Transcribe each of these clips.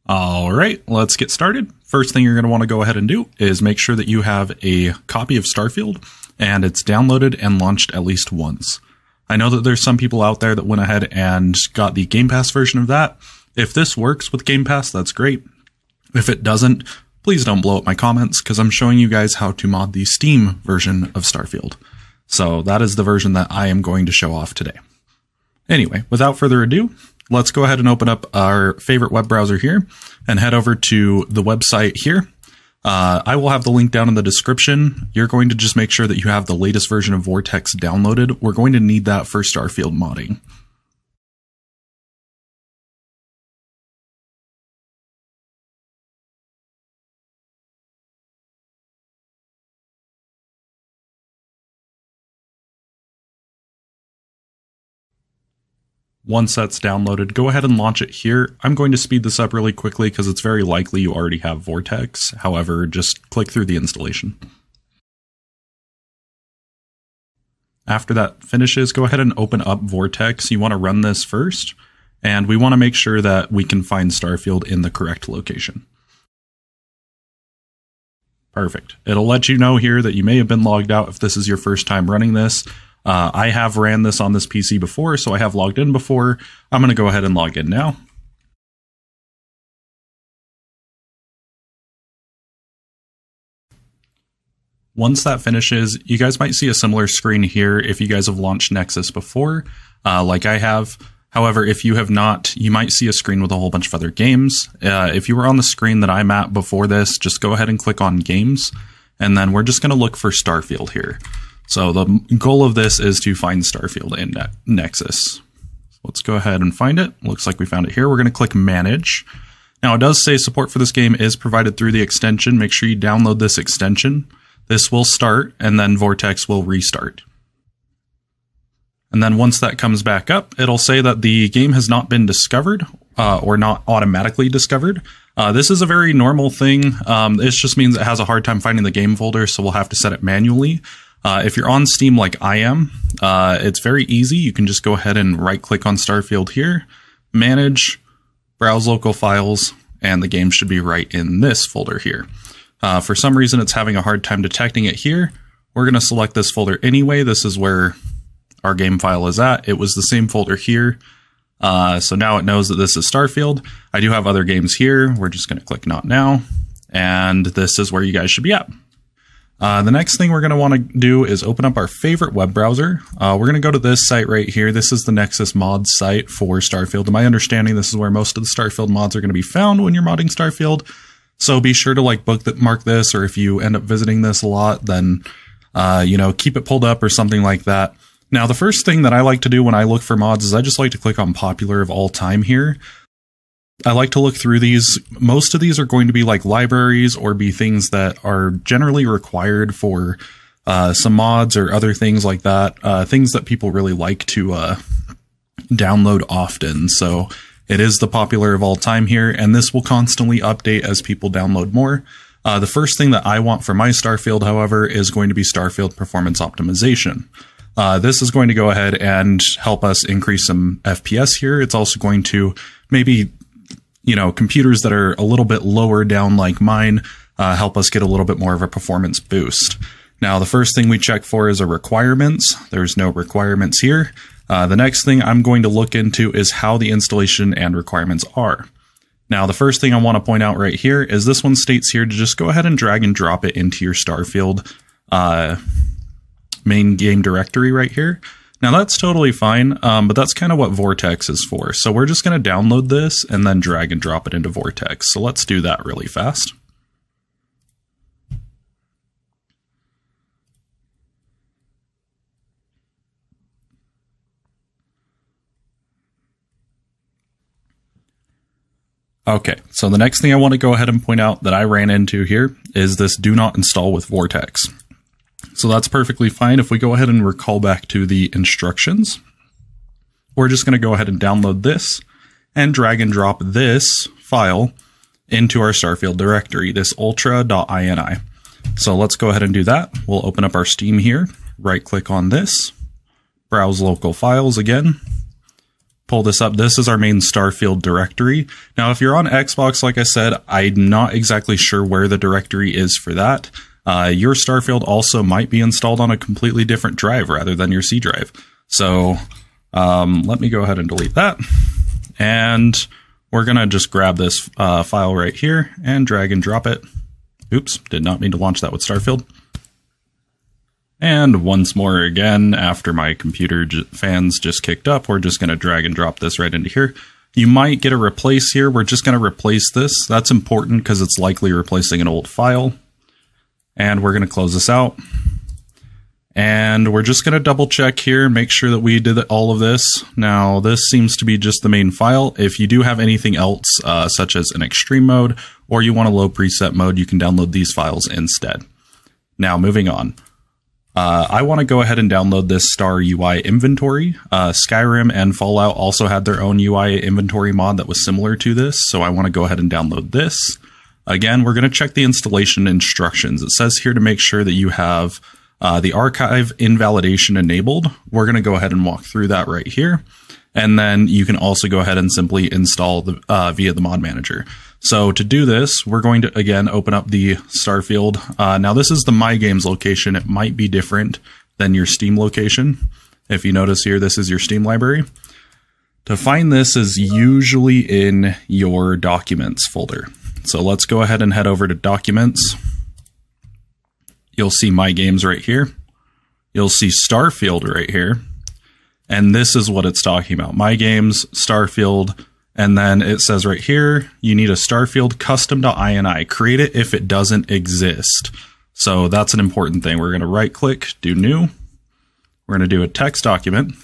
All right, let's get started. First thing you're going to want to go ahead and do is make sure that you have a copy of Starfield and it's downloaded and launched at least once. I know that there's some people out there that went ahead and got the Game Pass version of that. If this works with Game Pass, that's great. If it doesn't, please don't blow up my comments because I'm showing you guys how to mod the Steam version of Starfield. So that is the version that I am going to show off today. Anyway, without further ado, let's go ahead and open up our favorite web browser here and head over to the website here. I will have the link down in the description. You're going to just make sure that you have the latest version of Vortex downloaded. We're going to need that for Starfield modding. Once that's downloaded, go ahead and launch it here. I'm going to speed this up really quickly because it's very likely you already have Vortex. However, just click through the installation. After that finishes, go ahead and open up Vortex. You want to run this first, and we want to make sure that we can find Starfield in the correct location. Perfect. It'll let you know here that you may have been logged out if this is your first time running this. I have ran this on this PC before, so I have logged in before. I'm going to go ahead and log in now. Once that finishes, you guys might see a similar screen here if you guys have launched Nexus before, like I have. However, if you have not, you might see a screen with a whole bunch of other games. If you were on the screen that I'm at before this, just go ahead and click on Games, and then we're just going to look for Starfield here. So the goal of this is to find Starfield in Nexus. Let's go ahead and find it. Looks like we found it here. We're going to click Manage. Now it does say support for this game is provided through the extension. Make sure you download this extension. This will start and then Vortex will restart. And then once that comes back up, it'll say that the game has not been discovered or not automatically discovered. This is a very normal thing. This just means it has a hard time finding the game folder, so we'll have to set it manually. If you're on Steam like I am, it's very easy. You can just go ahead and right-click on Starfield here, Manage, Browse Local Files, and the game should be right in this folder here. For some reason, it's having a hard time detecting it here. We're going to select this folder anyway. This is where our game file is at. It was the same folder here. So now it knows that this is Starfield. I do have other games here. We're just going to click Not Now. And this is where you guys should be at. The next thing we're going to want to do is open up our favorite web browser. We're going to go to this site right here. This is the Nexus mods site for Starfield. To my understanding, this is where most of the Starfield mods are going to be found when you're modding Starfield. So be sure to like bookmark this, or if you end up visiting this a lot, then keep it pulled up or something like that. Now, the first thing that I like to do when I look for mods is I just like to click on popular of all time here. I like to look through these. Most of these are going to be like libraries or be things that are generally required for some mods or other things like that. Things that people really like to download often. So it is the popular of all time here, and this will constantly update as people download more. The first thing that I want for my Starfield, however, is going to be Starfield Performance Optimization. This is going to go ahead and help us increase some FPS here. It's also going to maybe computers that are a little bit lower down like mine, help us get a little bit more of a performance boost. Now, the first thing we check for is our requirements. There's no requirements here. The next thing I'm going to look into is how the installation and requirements are. Now, the first thing I want to point out right here is this one states here to just go ahead and drag and drop it into your Starfield main game directory right here. Now that's totally fine, but that's kind of what Vortex is for. So we're just going to download this and then drag and drop it into Vortex. So let's do that really fast. Okay, so the next thing I want to go ahead and point out that I ran into here is this do not install with Vortex. So that's perfectly fine. If we go ahead and recall back to the instructions, we're just going to go ahead and download this and drag and drop this file into our Starfield directory, this ultra.ini. So let's go ahead and do that. We'll open up our Steam here, right click on this, browse local files again, pull this up. This is our main Starfield directory. Now, if you're on Xbox, like I said, I'm not exactly sure where the directory is for that. Your Starfield also might be installed on a completely different drive rather than your C drive. So let me go ahead and delete that. And we're going to just grab this file right here and drag and drop it. Oops, did not mean to launch that with Starfield. And once more again, after my computer fans just kicked up, we're just going to drag and drop this right into here. You might get a replace here. We're just going to replace this. That's important because it's likely replacing an old file. And we're going to close this out. And we're just going to double check here, make sure that we did all of this. Now, this seems to be just the main file. If you do have anything else, such as an extreme mode, or you want a low preset mode, you can download these files instead. Now, moving on. I want to go ahead and download this Star UI inventory. Skyrim and Fallout also had their own UI inventory mod that was similar to this, so I want to go ahead and download this. Again, we're going to check the installation instructions. It says here to make sure that you have the archive invalidation enabled. We're going to go ahead and walk through that right here. And then you can also go ahead and simply install via the mod manager. So to do this, we're going to, again, open up the Starfield. Now, this is the My Games location. It might be different than your Steam location. If you notice here, this is your Steam library. To find this is usually in your Documents folder. So let's go ahead and head over to Documents. You'll see My Games right here. You'll see Starfield right here. And this is what it's talking about. My Games, Starfield, and then it says right here, you need a Starfield custom.ini. Create it if it doesn't exist. So that's an important thing. We're going to right click, do new. We're going to do a text document.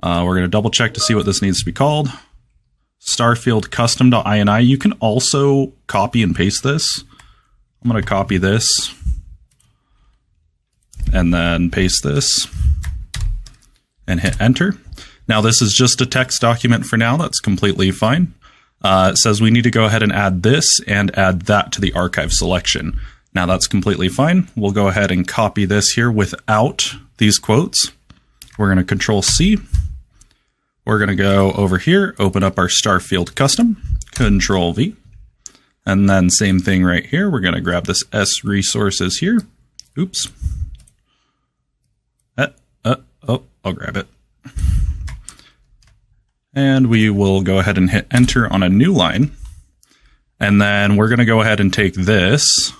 We're going to double check to see what this needs to be called. Starfield custom.ini. You can also copy and paste this. I'm going to copy this and then paste this and hit enter. Now, this is just a text document for now. That's completely fine. It says we need to go ahead and add this and add that to the archive selection. Now, that's completely fine. We'll go ahead and copy this here without these quotes. We're going to Control C. We're going to go over here, open up our Starfield custom, Control V. And then same thing right here. We're going to grab this S resources here. Oops. Oh, I'll grab it. And we will go ahead and hit enter on a new line. And then we're going to go ahead and take this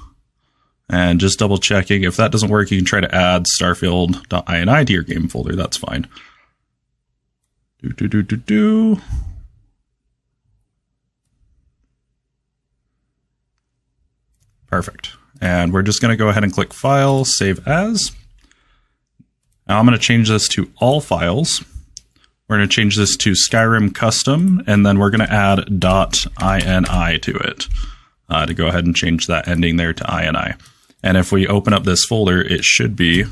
and just double checking. If that doesn't work, you can try to add starfield.ini to your game folder. That's fine. Perfect. And we're just going to go ahead and click File, Save As. Now I'm going to change this to all files. We're going to change this to Skyrim Custom, and then we're going to add .ini to it to go ahead and change that ending there to ini. And if we open up this folder, it should be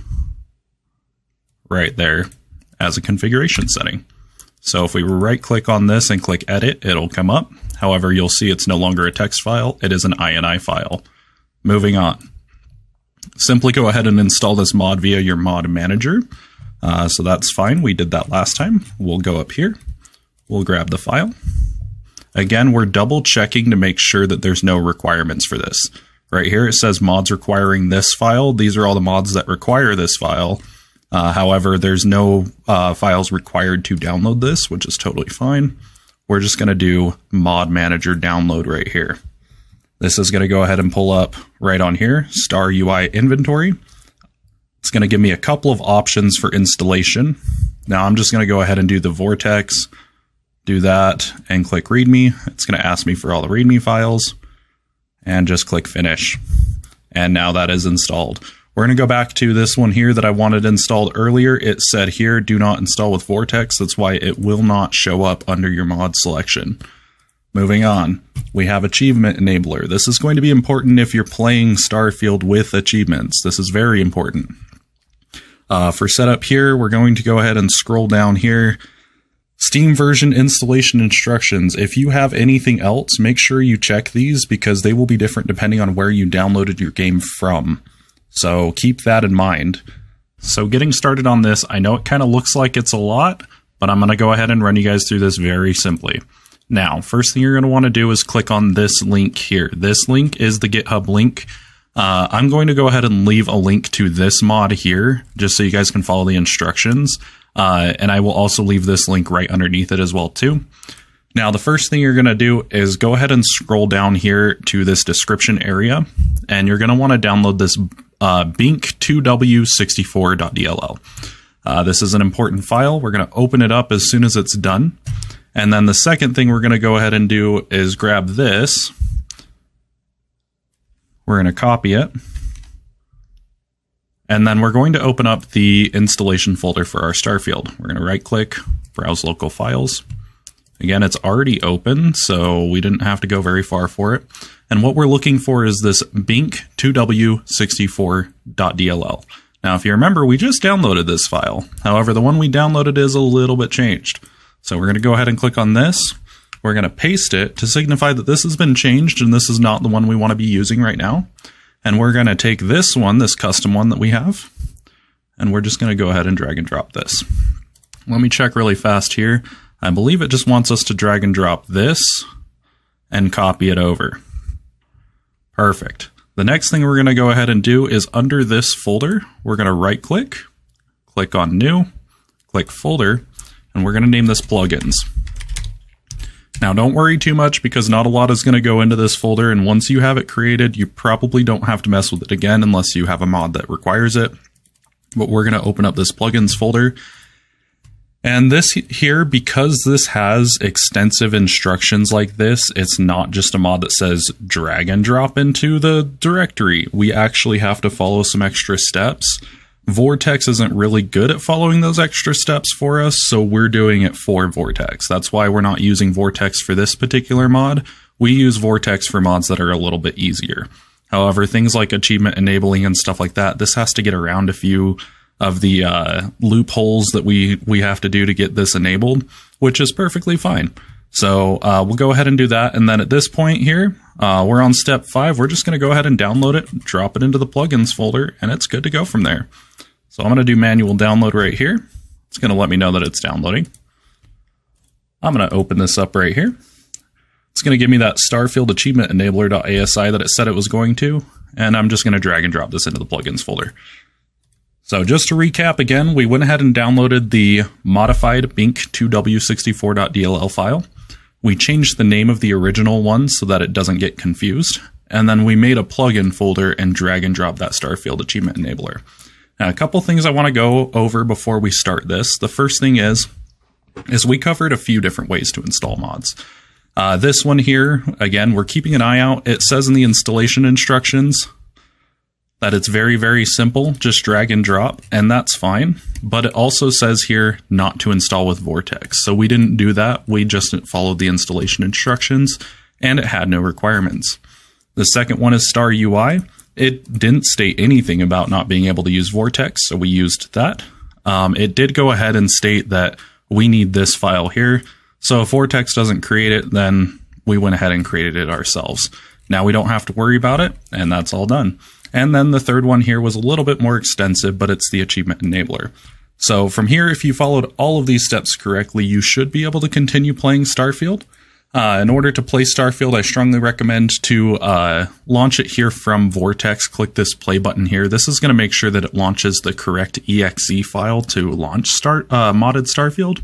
right there as a configuration setting. So if we right-click on this and click Edit, it'll come up. However, you'll see it's no longer a text file. It is an ini file. Moving on. Simply go ahead and install this mod via your mod manager. So that's fine. We did that last time. We'll go up here. We'll grab the file. Again, we're double checking to make sure that there's no requirements for this. Right here it says mods requiring this file. These are all the mods that require this file. However, there's no files required to download this, which is totally fine. We're just going to do mod manager download right here. This is going to go ahead and pull up right on here, Star UI inventory. It's going to give me a couple of options for installation. Now I'm just going to go ahead and do the Vortex, do that, and click README. It's going to ask me for all the README files, and just click Finish. And now that is installed. We're going to go back to this one here that I wanted installed earlier. It said here, do not install with Vortex. That's why it will not show up under your mod selection. Moving on, we have Achievement Enabler. This is going to be important if you're playing Starfield with achievements. This is very important. For setup here, we're going to go ahead and scroll down here. Steam version installation instructions. If you have anything else, make sure you check these because they will be different depending on where you downloaded your game from. So keep that in mind. So getting started on this, I know it kind of looks like it's a lot, but I'm going to go ahead and run you guys through this very simply. Now, first thing you're going to want to do is click on this link here. This link is the GitHub link. I'm going to go ahead and leave a link to this mod here, just so you guys can follow the instructions. And I will also leave this link right underneath it as well too. Now, the first thing you're going to do is go ahead and scroll down here to this description area, and you're going to want to download this bink2w64.dll. This is an important file. We're going to open it up as soon as it's done. And then the second thing we're going to go ahead and do is grab this. We're going to copy it. And then we're going to open up the installation folder for our Starfield. We're going to right click, browse local files. Again, it's already open, so we didn't have to go very far for it. And what we're looking for is this bink2w64.dll. Now, if you remember, we just downloaded this file. However, the one we downloaded is a little bit changed. So we're going to go ahead and click on this. We're going to paste it to signify that this has been changed and this is not the one we want to be using right now. And we're going to take this one, this custom one that we have, and we're just going to go ahead and drag and drop this. Let me check really fast here. I believe it just wants us to drag and drop this and copy it over. Perfect. The next thing we're going to go ahead and do is under this folder, we're going to right click, click on new, click folder, and we're going to name this plugins. Now, don't worry too much because not a lot is going to go into this folder, and once you have it created, you probably don't have to mess with it again unless you have a mod that requires it. But we're going to open up this plugins folder. And this here, because this has extensive instructions like this, it's not just a mod that says drag and drop into the directory. We actually have to follow some extra steps. Vortex isn't really good at following those extra steps for us, so we're doing it for Vortex. That's why we're not using Vortex for this particular mod. We use Vortex for mods that are a little bit easier. However, things like achievement enabling and stuff like that, this has to get around a few of the loopholes that we have to do to get this enabled, which is perfectly fine. So we'll go ahead and do that. And then at this point here, we're on step 5. We're just going to go ahead and download it, drop it into the plugins folder, and it's good to go from there. So I'm going to do manual download right here. It's going to let me know that it's downloading. I'm going to open this up right here. It's going to give me that Starfield achievement enabler.asi that it said it was going to, and I'm just going to drag and drop this into the plugins folder. So just to recap again, we went ahead and downloaded the modified bink2w64.dll file. We changed the name of the original one so that it doesn't get confused. And then we made a plugin folder and drag and drop that Starfield achievement enabler. Now, a couple things I want to go over before we start this. The first thing is we covered a few different ways to install mods. This one here, again, we're keeping an eye out. It says in the installation instructions that it's very, very simple, just drag and drop, and that's fine. But it also says here not to install with Vortex. So we didn't do that. We just followed the installation instructions, and it had no requirements. The second one is Star UI. It didn't state anything about not being able to use Vortex, so we used that. It did go ahead and state that we need this file here. So if Vortex doesn't create it, then we went ahead and created it ourselves. Now we don't have to worry about it, and that's all done. And then the third one here was a little bit more extensive, but it's the achievement enabler. So from here, if you followed all of these steps correctly, you should be able to continue playing Starfield. In order to play Starfield, I strongly recommend to launch it here from Vortex. Click this play button here. This is going to make sure that it launches the correct exe file to launch modded Starfield,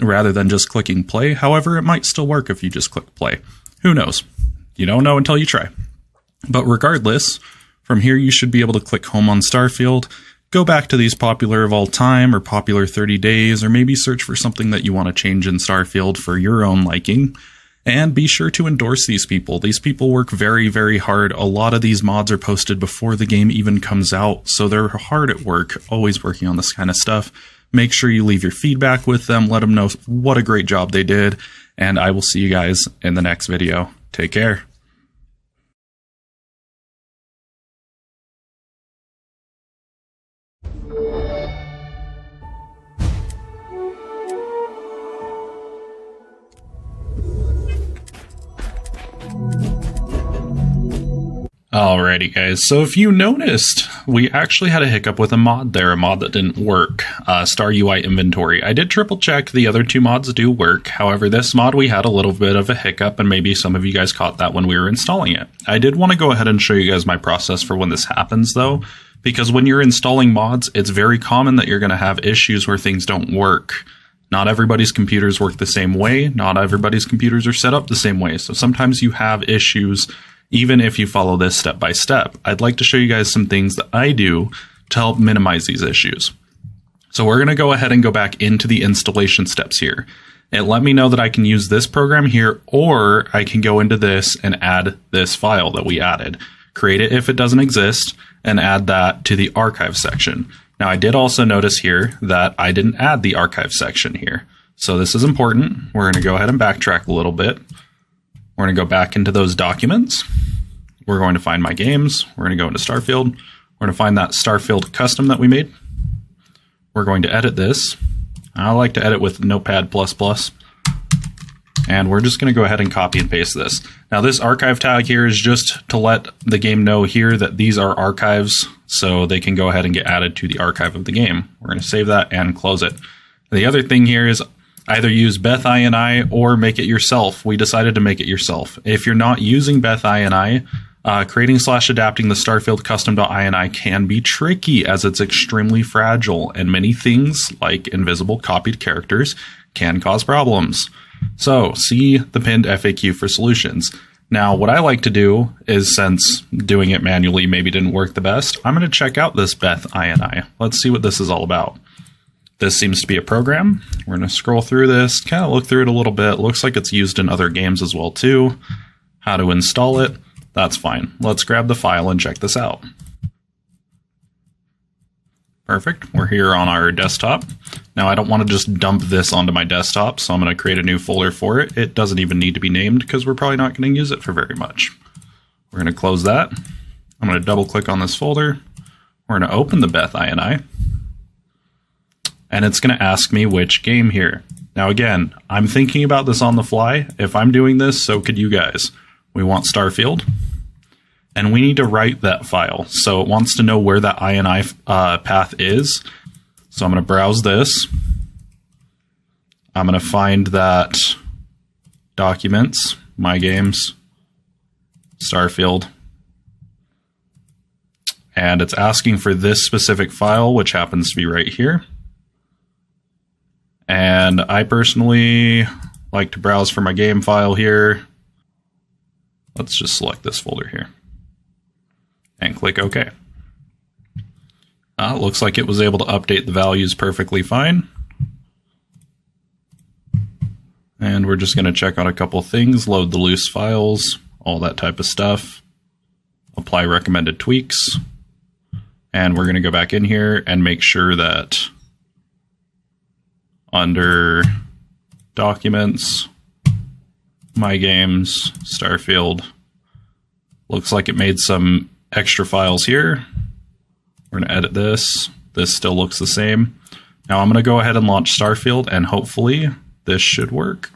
rather than just clicking play. However, it might still work if you just click play. Who knows? You don't know until you try. But regardless, from here you should be able to click home on Starfield, go back to these popular of all time or popular 30 days, or maybe search for something that you want to change in Starfield for your own liking, and be sure to endorse these people. These people work very, very hard. A lot of these mods are posted before the game even comes out, so they're hard at work, always working on this kind of stuff. Make sure you leave your feedback with them, let them know what a great job they did, and I will see you guys in the next video. Take care. Alrighty, guys. So if you noticed, we actually had a hiccup with a mod there, a mod that didn't work, Star UI Inventory. I did triple check, the other two mods do work. However, this mod, we had a little bit of a hiccup, and maybe some of you guys caught that when we were installing it. I did want to go ahead and show you guys my process for when this happens, though, because when you're installing mods, it's very common that you're going to have issues where things don't work. Not everybody's computers work the same way. Not everybody's computers are set up the same way. So sometimes you have issues even if you follow this step by step. I'd like to show you guys some things that I do to help minimize these issues. So we're going to go ahead and go back into the installation steps here. It let me know that I can use this program here, or I can go into this and add this file that we added. Create it if it doesn't exist, and add that to the archive section. Now I did also notice here that I didn't add the archive section here. So this is important. We're going to go ahead and backtrack a little bit. We're going to go back into those documents. We're going to find my games. We're going to go into Starfield. We're going to find that Starfield custom that we made. We're going to edit this. I like to edit with Notepad++. And we're just going to go ahead and copy and paste this. Now this archive tag here is just to let the game know here that these are archives, so they can go ahead and get added to the archive of the game. We're going to save that and close it. The other thing here is either use Beth INI or make it yourself. We decided to make it yourself. If you're not using Beth INI, creating / adapting the Starfield custom.ini can be tricky as it's extremely fragile, and many things like invisible copied characters can cause problems. So see the pinned FAQ for solutions. Now what I like to do is, since doing it manually maybe didn't work the best, I'm going to check out this Beth INI. Let's see what this is all about. This seems to be a program. We're going to scroll through this, kind of look through it a little bit. Looks like it's used in other games as well too. How to install it, that's fine. Let's grab the file and check this out. Perfect, we're here on our desktop. Now I don't want to just dump this onto my desktop, so I'm going to create a new folder for it. It doesn't even need to be named because we're probably not going to use it for very much. We're going to close that. I'm going to double click on this folder. We're going to open the Beth INI. And it's going to ask me which game here. Now again, I'm thinking about this on the fly. If I'm doing this, so could you guys. We want Starfield, and we need to write that file. So it wants to know where that INI path is. So I'm going to browse this. I'm going to find that documents, my games, Starfield. And it's asking for this specific file, which happens to be right here. And I personally like to browse for my game file here. Let's just select this folder here and click OK. Looks like it was able to update the values perfectly fine. And we're just going to check out a couple things, load the loose files, all that type of stuff, apply recommended tweaks. And we're going to go back in here and make sure that under documents, my games, Starfield, looks like it made some extra files here. We're going to edit this. This still looks the same. Now I'm going to go ahead and launch Starfield, and hopefully this should work.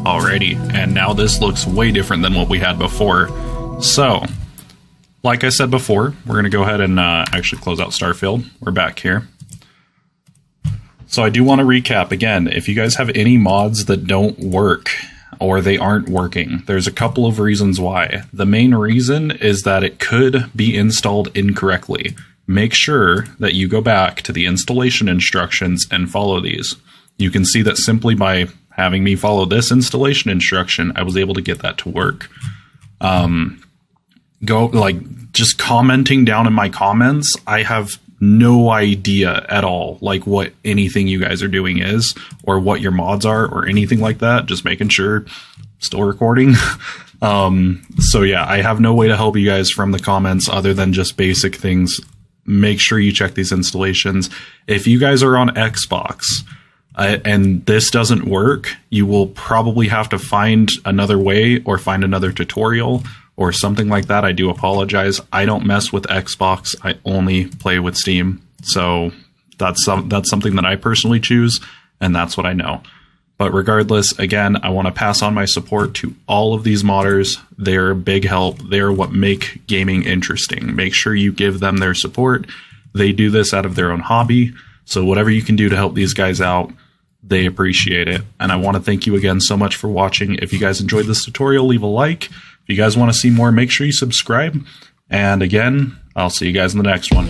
Alrighty, and now this looks way different than what we had before. So, like I said before, we're going to go ahead and actually close out Starfield. We're back here. So I do want to recap again, if you guys have any mods that don't work or they aren't working, there's a couple of reasons why. The main reason is that it could be installed incorrectly. Make sure that you go back to the installation instructions and follow these. You can see that simply by having me follow this installation instruction, I was able to get that to work. Just commenting down in my comments, I have no idea at all like what anything you guys are doing is, or what your mods are, or anything like that. Just making sure, still recording. So yeah, I have no way to help you guys from the comments other than just basic things. Make sure you check these installations. If you guys are on Xbox, and this doesn't work, you will probably have to find another way or find another tutorial or something like that. I do apologize. I don't mess with Xbox. I only play with Steam. So that's something that I personally choose, and that's what I know. But regardless, again, I want to pass on my support to all of these modders. They're a big help. They're what make gaming interesting. Make sure you give them their support. They do this out of their own hobby. So whatever you can do to help these guys out, they appreciate it. And I want to thank you again so much for watching. If you guys enjoyed this tutorial, leave a like. If you guys want to see more, make sure you subscribe. And again, I'll see you guys in the next one.